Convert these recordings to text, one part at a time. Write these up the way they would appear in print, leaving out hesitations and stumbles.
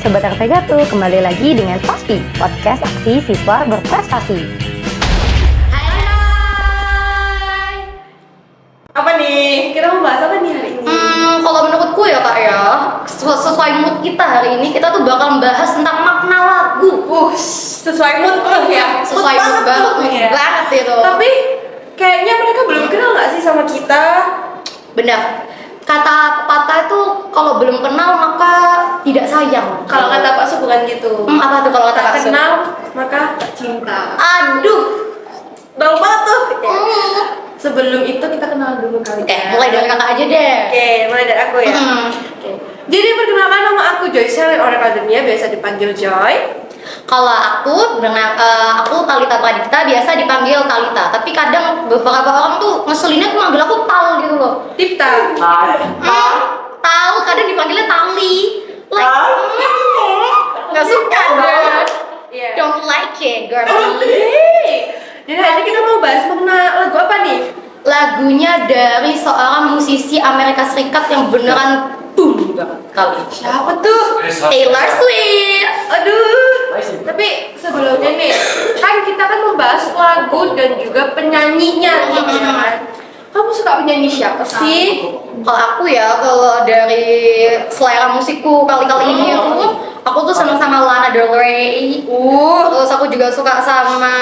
Sobat RP Gatu, kembali lagi dengan Pasti, podcast aksi siswa berprestasi. Hai. Apa nih? Kita mau bahas apa nih hari ini? Kalau menurutku ya kak ya, sesuai mood kita hari ini, kita tuh bakal membahas tentang makna lagu. Sesuai mood tuh ya. Sesuai mood banget itu. Tapi kayaknya mereka belum kenal nggak sih sama kita? Benar. Kata pepatah itu kalau belum kenal maka tidak sayang. Kalau kata Pak Su bukan gitu. Apa tuh kalau kata Tak Pak Su? kenal maka tak cinta. Aduh. Dalam banget tuh. Sebelum itu kita kenal dulu kali. Oke, mulai dari kakak aja deh. Oke, mulai dari aku ya. Oke. Jadi perkenalkan, nama aku Joy Selin Orang Akademia, biasa dipanggil Joy. Kalau aku Talita Pradipta, biasa dipanggil Talita. Tapi kadang beberapa orang tuh ngeselinnya tuh manggil aku Tal gitu loh. Tipta. Tal, kadang dipanggilnya Tali. Gak suka deh. Iya. Don't like it, girl. Jadi hari ini kita mau bahas makna lagu apa nih? Lagunya dari seorang musisi Amerika Serikat yang beneran boom banget kali. Siapa tuh? Taylor Swift. Aduh. Tapi sebelumnya nih, kan kita kan membahas lagu dan juga penyanyinya gitu kan. Kamu suka penyanyi siapa sih? Kalau aku ya, kalau dari selera musikku kali-kali ini aku tuh seneng sama Lana Del Rey. Terus aku juga suka sama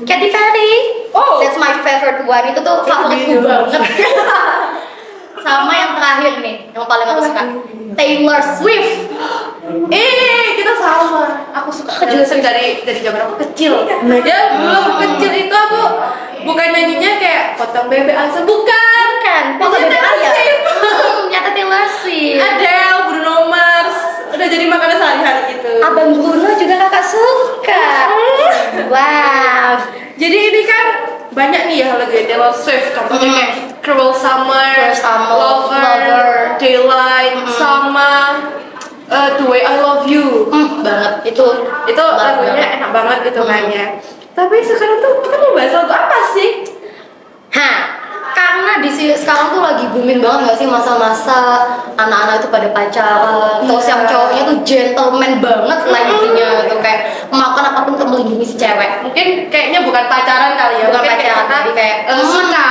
Katy Perry. Oh. That's my favorite one. Itu tuh favoritku banget. Sama yang terakhir nih, yang paling aku suka, Taylor Swift. Kita sama. Aku suka Taylor Swift dari zaman aku kecil. Ya, belum kecil itu aku bukan nyanyinya kayak potong bebek asal, bukan. Pokoknya Taylor Swift. Nyata Taylor Swift. Adele, Bruno Mars, udah jadi makanan sehari-hari gitu. Abang Bruno juga kakak suka. Wow. Jadi ini kan banyak nih ya lagu Taylor Swift, contohnya kayak Cruel Summer, Lover, Daylight, sama The Way I Love You. Banget itu Lagunya enak banget gitu kan ya. Tapi sekarang tuh kita mau bahas lagu apa sih? Karena sekarang tuh lagi booming banget gak sih masa-masa anak-anak itu pada pacaran. Terus yang cowoknya tuh gentleman banget lah intinya tuh, kayak melakukan apapun untuk melindungi si cewek. Mungkin kayaknya bukan pacaran kali ya. Bukan Mungkin pacaran, kita, tapi kayak suka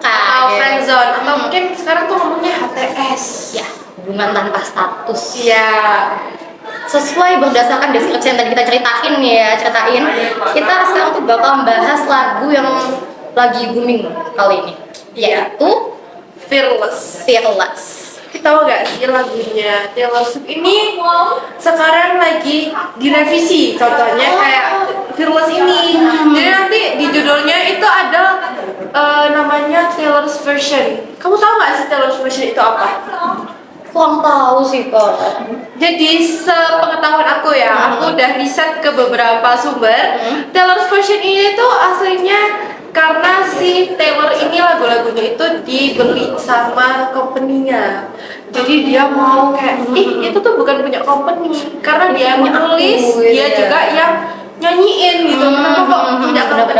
atau gitu. friendzone, atau mungkin sekarang tuh ngomongnya HTS. Ya, hubungan tanpa status. Iya. Sesuai berdasarkan deskripsi yang tadi kita ceritain, kita sekarang tuh bakal membahas lagu yang lagi booming kali ini, yaitu Fearless. Kita tahu gak sih lagunya Taylor Swift ini sekarang lagi direvisi, contohnya kayak Fearless ini. Jadi nanti di judulnya itu ada namanya Taylor's Version. Kamu tahu gak sih Taylor's Version itu apa? kurang tahu sih kok. Jadi sepengetahuan aku ya, aku udah riset ke beberapa sumber. Taylor's Version ini tuh aslinya karena si Taylor ini lagu-lagunya itu dibeli sama company-nya. Jadi dia mau kayak, itu tuh bukan punya company, karena dia yang menulis, dia juga yang nyanyiin gitu. Kenapa kok tidak company?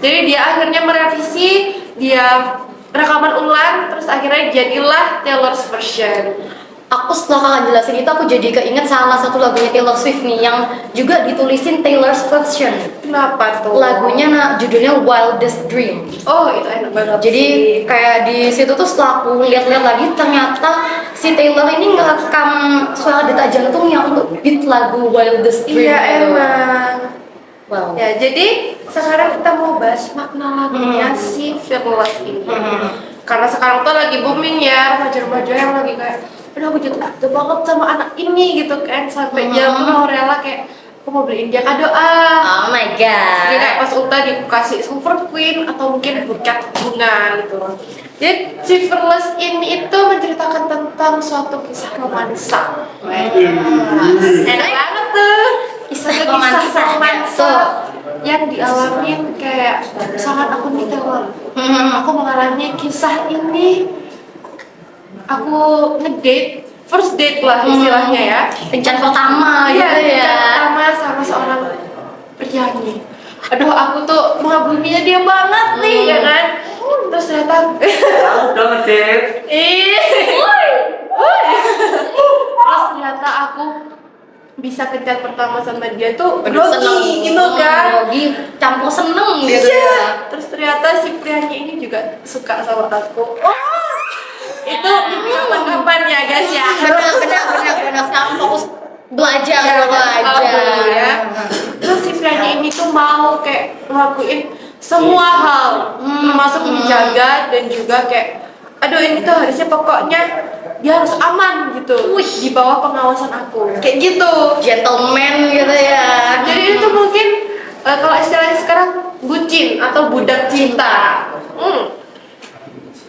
Jadi dia akhirnya merevisi, dia rekaman ulang, terus akhirnya jadilah Taylor's Version. Aku setelah kakak jelasin itu, aku jadi keinget salah satu lagunya Taylor Swift nih yang juga ditulisin Taylor's Version. Kenapa tuh? Lagunya judulnya Wildest Dream. Oh, itu enak banget. Jadi kayak di situ tuh setelah aku lihat-lihat lagi, ternyata si Taylor ini ngerekam suara detak jantungnya untuk beat lagu Wildest Dream. Iya gitu. emang. Wow. Ya, jadi sekarang kita mau bahas makna lagunya si Fearless ini. Karena sekarang tuh lagi booming ya, remaja-remaja yang lagi kayak, aduh aku jatuh banget sama anak ini gitu kan, sampai dia tuh mau rela kayak, aku mau beliin dia kado Oh my god. Jadi kayak pas ulta dikasih silver queen atau mungkin buket bunga gitu. Jadi si Fearless ini itu menceritakan tentang suatu kisah romansa. Enak banget tuh. Kisah romansa yang dialamin kayak misalkan aku nih Taylor, aku mengalami kisah ini, aku ngedate, first date lah istilahnya ya, Kencan pertama iya, gitu ya. kencan pertama sama seorang penyanyi. Aduh, aku tuh mengaguminya dia banget nih ya kan. Terus ternyata udah ngedate. terus ternyata aku bisa kencan pertama sama dia tuh Aduh, seneng grogi gitu kan. grogi campur seneng gitu Iya. ya. Terus ternyata si prianya ini juga suka sama aku. Itu kapan-kapan ya guys ya. Benar sekarang fokus belajar Ya, belajar. Terus si prianya ini tuh mau kayak ngelakuin semua hal, termasuk menjaga dan juga kayak, aduh ini tuh harusnya pokoknya dia harus aman gitu, di bawah pengawasan aku, kayak gitu. Gentleman gitu ya. Jadi itu mungkin kalau istilahnya sekarang bucin atau budak cinta.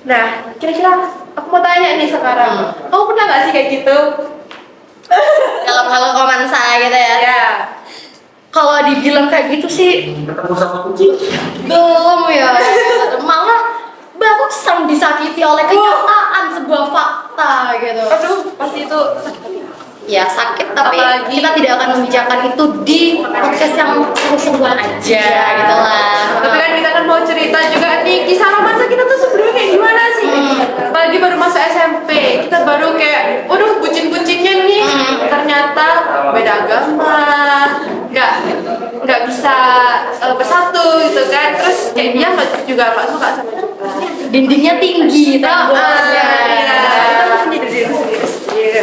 Nah, kira-kira aku mau tanya nih sekarang, kamu pernah nggak sih kayak gitu? Dalam hal romansa gitu ya. Ya. Kalau dibilang kayak gitu sih belum ya. Malah barusan disakiti oleh kenyataan sebuah fakta gitu. Aduh, pasti itu Ya sakit, tapi Apalagi- kita tidak akan membicarakan itu di podcast yang seru-seruan aja gitu lah. Tapi kan kita kan mau cerita juga nih kisah romansa kita tuh sebenarnya kayak gimana sih? Apalagi baru masa SMP, kita baru kayak, waduh bucin-bucinnya nih. Ternyata beda agama, nggak bisa bersatu gitu kan. Terus kayak dia juga nggak suka sama kita. Dindingnya tinggi, temboknya. Iya, kita masih jadi diri sendiri.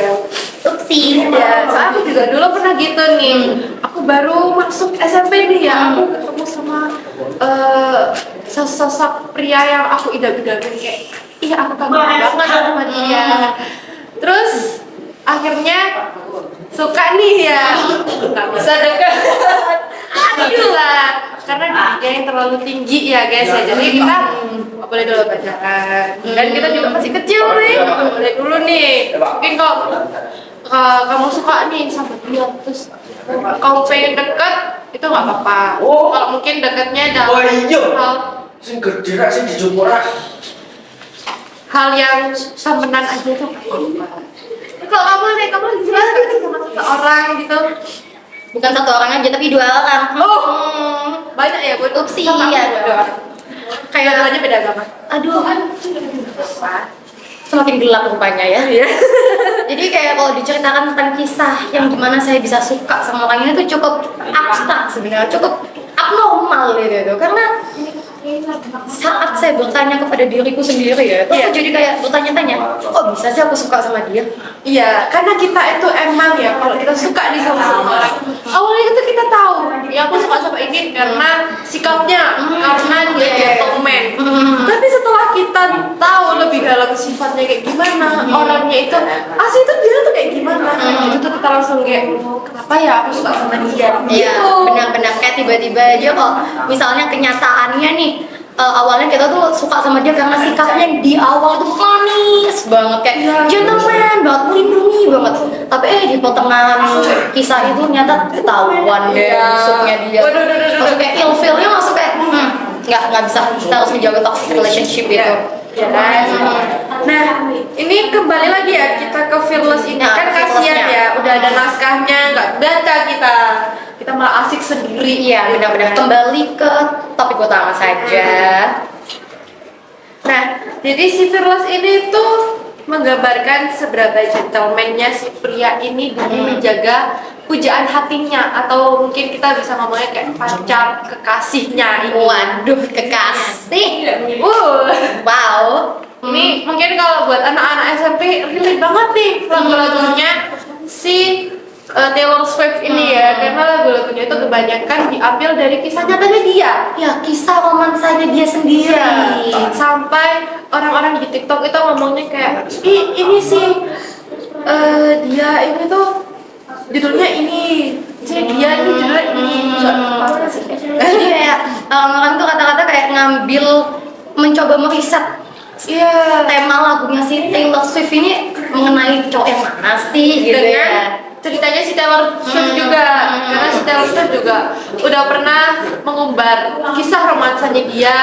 Upsi. Ya, soalnya aku juga dulu pernah gitu nih. Aku baru masuk SMP nih ya, aku ketemu sama sosok pria yang aku idam-idamin kayak, iya aku kangen banget sama dia. Terus akhirnya suka nih ya, nggak bisa deket, nggak bisa karena dirinya yang terlalu tinggi ya guys ya. Jadi kita nggak boleh dulu pacaran, dan kita juga masih kecil nih, nggak boleh dulu nih. Mungkin kalau kamu suka nih sama dia, terus kamu pengen deket, itu nggak apa-apa. Kalau mungkin deketnya dalam hal sing gede rak sing dijupuk rak. hal yang temenan aja tuh nggak apa-apa. Kalau kamu nih, kamu gimana sih sama seseorang gitu? Bukan satu orang aja, tapi dua orang. Banyak ya buat Upsi, sama aku iya. berdua. Kayak aja beda agama. Aduh, semakin gelap rupanya ya. Jadi kayak kalau diceritakan tentang kisah yang gimana saya bisa suka sama orang ini tuh cukup abstrak sebenarnya, cukup abnormal gitu. Karena saat saya bertanya kepada diriku sendiri ya, tuh aku jadi kayak bertanya-tanya, kok bisa sih aku suka sama dia? Iya, karena kita itu emang ya kalau kita suka nih sama seseorang, awalnya itu kita tahu, ya aku suka sama ini karena sikapnya, karena dia gentleman. Tapi setelah kita tahu lebih dalam sifatnya kayak gimana, orangnya itu asli itu dia tuh kayak gimana, itu tuh kita langsung kayak, kenapa ya aku suka sama dia? Iya, Gitu. benar-benar kayak tiba-tiba aja kok misalnya kenyataannya nih awalnya kita tuh suka sama dia karena sikapnya yang di awal tuh manis banget kayak gentleman banget, melindungi banget, tapi di pertengahan kisah itu ternyata ketahuan deh busuknya dia. Masuk kayak ilfilnya masuk kayak nggak bisa, kita harus menjaga toxic relationship itu. Ya kan? Nah, ini kembali lagi ya kita ke Fearless ini, Nah, kan kasihan Fearless-nya. ya, udah ada naskahnya, nggak baca kita malah asik sendiri. Iya, benar-benar kembali ke topik utama saja. Nah, jadi si Fearless ini tuh menggambarkan seberapa gentleman-nya si pria ini demi menjaga pujaan hatinya, atau mungkin kita bisa ngomongnya kayak pacar kekasihnya ini. Waduh, kekasih. Wow. Ini mungkin kalau buat anak-anak SMP relate banget nih lagu-lagunya si Taylor Swift ini ya, karena lagu-lagunya itu kebanyakan diambil dari kisah nyatanya dia. Ya, kisah romansanya dia sendiri. Sampai orang-orang di TikTok itu ngomongnya kayak, ini sih dia ini tuh judulnya ini, dia ini judulnya ini. Jadi kayak orang-orang tuh kata-kata kayak ngambil, mencoba meriset tema lagunya si Taylor Swift ini mengenai cowok yang mana sih gitu Dengan ya. ceritanya si Taylor Swift juga, karena si Taylor Swift juga udah pernah mengumbar kisah romansanya dia,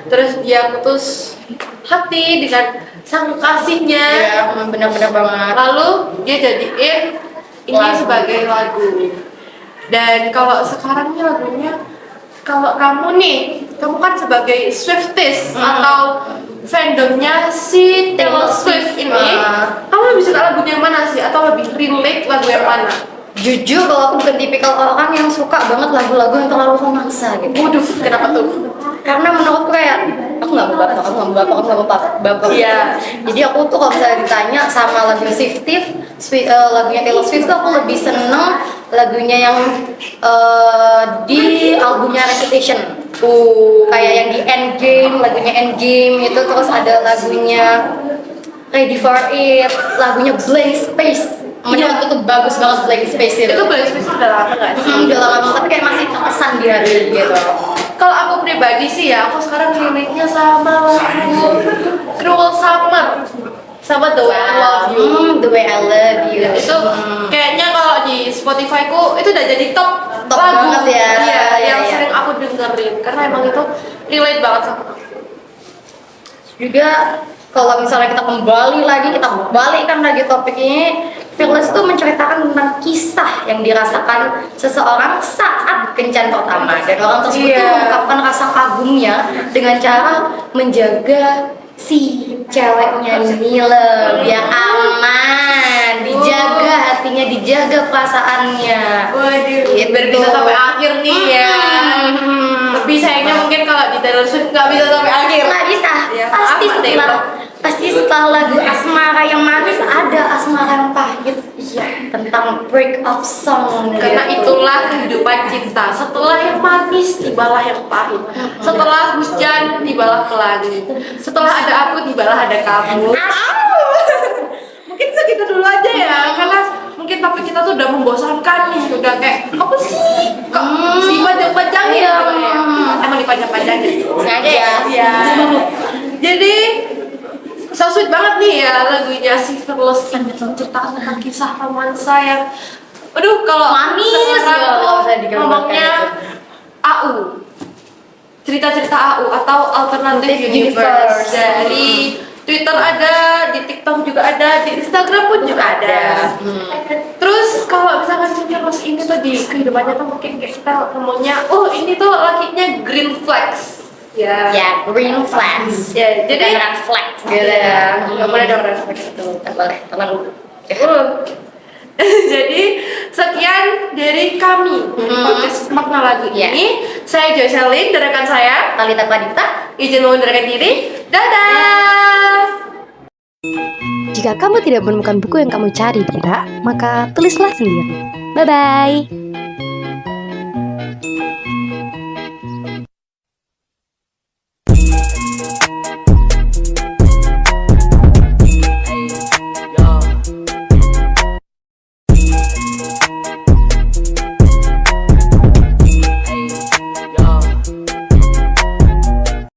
terus dia putus hati dengan sang kekasihnya. Iya, benar-benar banget. Lalu dia jadiin ini sebagai lagu. Dan kalau sekarang nih lagunya, kalau kamu nih, kamu kan sebagai Swifties atau fandomnya si Taylor Swift ini, kamu lebih suka lagunya yang mana sih? Atau lebih relate lagu yang mana? Jujur kalau aku bukan tipikal orang yang suka banget lagu-lagu yang terlalu romansa gitu. Waduh, kenapa tuh? Karena menurutku kayak aku nggak mau baper. Iya. Jadi aku tuh kalau misalnya ditanya sama lagu lagunya Taylor Swift tuh aku lebih seneng lagunya yang di albumnya Reputation. Kayak yang di Endgame, lagunya Endgame itu, terus ada lagunya Ready for It, lagunya Blank Space. Menurutku tuh bagus banget Blank Space itu. Itu Blank Space udah lama gak sih? Udah lama banget, tapi kayak masih terkesan di hati gitu. Kalau aku pribadi sih ya, aku sekarang relate-nya sama lagu Cruel Summer sama The Way I Love You. The Way I Love You. Itu kayaknya kalau di Spotify ku itu udah jadi top lagu banget ya. Iya, yang Iya. sering aku dengerin karena emang itu relate banget sama aku. Juga kalau misalnya kita balikkan lagi topik ini, Fearless itu menceritakan tentang kisah yang dirasakan seseorang saat kencan pertama, dan orang tersebut tuh mengungkapkan rasa kagumnya dengan cara menjaga si ceweknya Nile biar aman, dijaga hatinya, dijaga perasaannya. Waduh, Gitu. biar bisa sampai akhir nih ya. Tapi sayangnya mungkin kalau di Taylor Swift nggak bisa sampai akhir. Nggak bisa. Ya, Pasti setelah lagu asmara yang manis ada asmara yang pahit. Iya, tentang break up song. Karena gitu. itulah kehidupan cinta. Setelah yang manis, tibalah yang pahit. Setelah hujan, tibalah pelangi. Setelah ada aku, tibalah ada kamu. Mungkin segitu dulu aja ya, karena mungkin topik kita tuh udah membosankan nih. Udah kayak, apa sih? Kok dipanjang-panjangin gitu ya? Emang dipanjang-panjangin. Sengaja ya. Iya. Jadi so sweet banget nih ya lagunya si Fearless ini, menceritakan tentang kisah romansa yang aduh kalau Manis sekarang ya, kalau saya tuh digambarkan ngomongnya AU, cerita-cerita AU atau Alternative Universe. Dari Twitter ada, di TikTok juga ada, di Instagram pun juga ada. Terus kalau misalkan si Fearless ini tuh di kehidupannya tuh mungkin kayak kita ngomongnya, oh ini tuh lakinya green flags. Ya. Ya, green flags. Ya, jadi Bukan red flags gitu ya. nggak boleh dong red flags itu. Nggak boleh, terlalu. Jadi sekian dari kami podcast makna lagu ini. Saya Jocelyn, dan rekan saya Talita Pradipta. izin mengundurkan diri. Dadah. Jika kamu tidak menemukan buku yang kamu cari di rak, maka tulislah sendiri. Bye-bye.